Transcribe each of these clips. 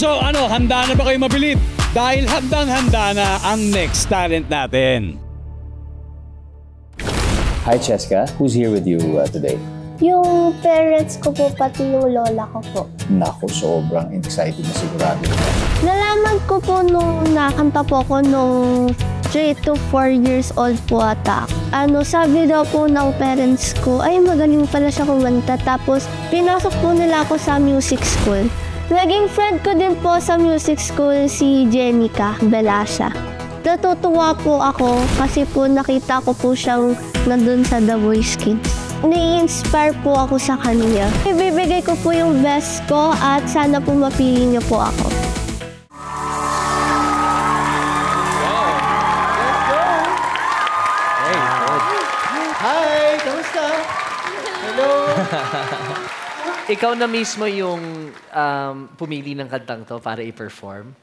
So ano, handa na ba kayo mabilib? Dahil handang-handa na ang next talent natin. Hi, Cheska. Who's here with you today? Yung parents ko po, pati yung lola ko po. Naku, sobrang excited na sigurado. Nalaman ko po nung nakanta po ako nung 3 to 4 years old po ata. Sabi daw po ng parents ko, ay magaling pala siya kumanta. Tapos pinasok po nila ako sa music school. Naging friend ko din po sa music school si Jenica Velasha. Natutuwa po ako kasi po nakita ko po siyang nandun sa The Voice Kids. Nai-inspire po ako sa kanya. Ibibigay ko po yung best ko at sana po mapili niyo po ako. Wow! Let's go! Hey, hi! Kamusta? Hello! Ikaw na mismo yung pumili ng kantang to para i-perform.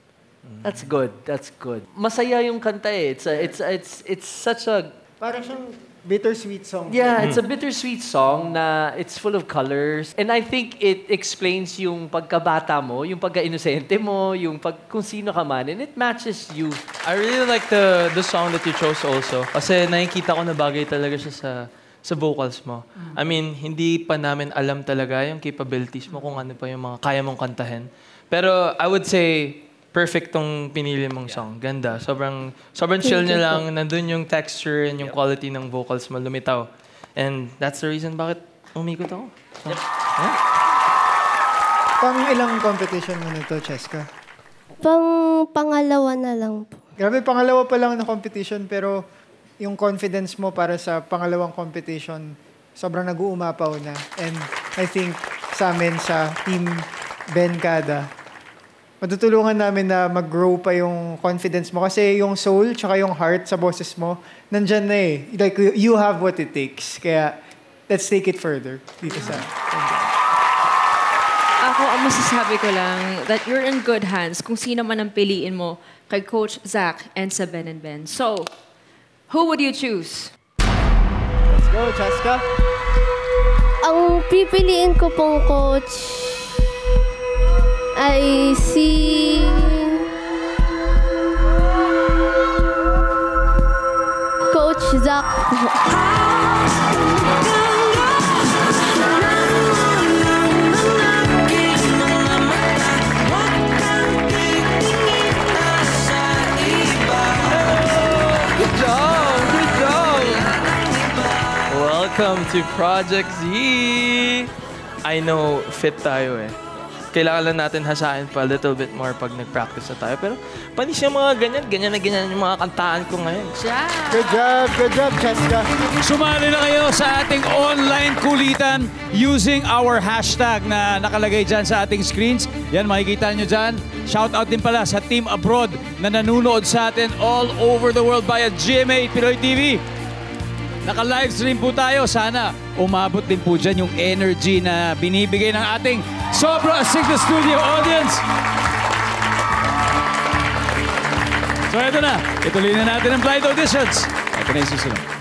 That's good. That's good. Masaya yung kanta eh. It's such a... Parang siyang bittersweet song. Yeah, it's a bittersweet song na it's full of colors. And I think it explains yung pagkabata mo, yung pagka-inosente mo, yung kung sino ka man. And it matches you. I really like the song that you chose also. Kasi nakikita ko na bagay talaga siya sa vocals mo. I mean, hindi pa namin alam talaga yung capabilities mo kung ano pa yung mga kaya mong kantahin. Pero I would say, perfect tong pinili mong song. Ganda. Sobrang chill niya lang. Nandun yung texture and yung quality ng vocals mo lumitaw. And that's the reason bakit umikot ako. So, yeah. Pang ilang competition mo nito, Cheska? Pangalawa na lang po. Grabe, pangalawa pa lang na competition pero yung confidence mo para sa pangalawang competition sobrang nag-uumapaw na. And I think sa amin, sa Team Benkada, matutulungan namin na mag-grow pa yung confidence mo. Kasi yung soul tsaka yung heart sa boses mo, nandyan na eh. Like, you have what it takes. Kaya, let's take it further dito sa... Ako, ang masasabi ko lang that you're in good hands kung sino man ang piliin mo kay Coach Zach and sa Ben and Ben. So, who would you choose? Let's go, Cheska. Ang pipiliin ko pong coach ay si Coach Zach. welcome to Project Z! I know, fit tayo eh. Kailangan lang natin hasain pa a little bit more pag nag-practice na tayo. Pero panis yung mga ganyan na ganyan yung mga kantaan ko ngayon. Good job, Cheska. Sumali na kayo sa ating online kulitan using our hashtag na nakalagay dyan sa ating screens. Yan, makikita nyo dyan. Shoutout din pala sa Team Abroad na nanonood sa atin all over the world via GMA Pinoy TV. Naka-livestream po tayo. Sana umabot din po dyan yung energy na binibigay ng ating Sobra Signa Studio audience. So ito na. Ituloy na natin ang flight auditions. Ito na yung susunod.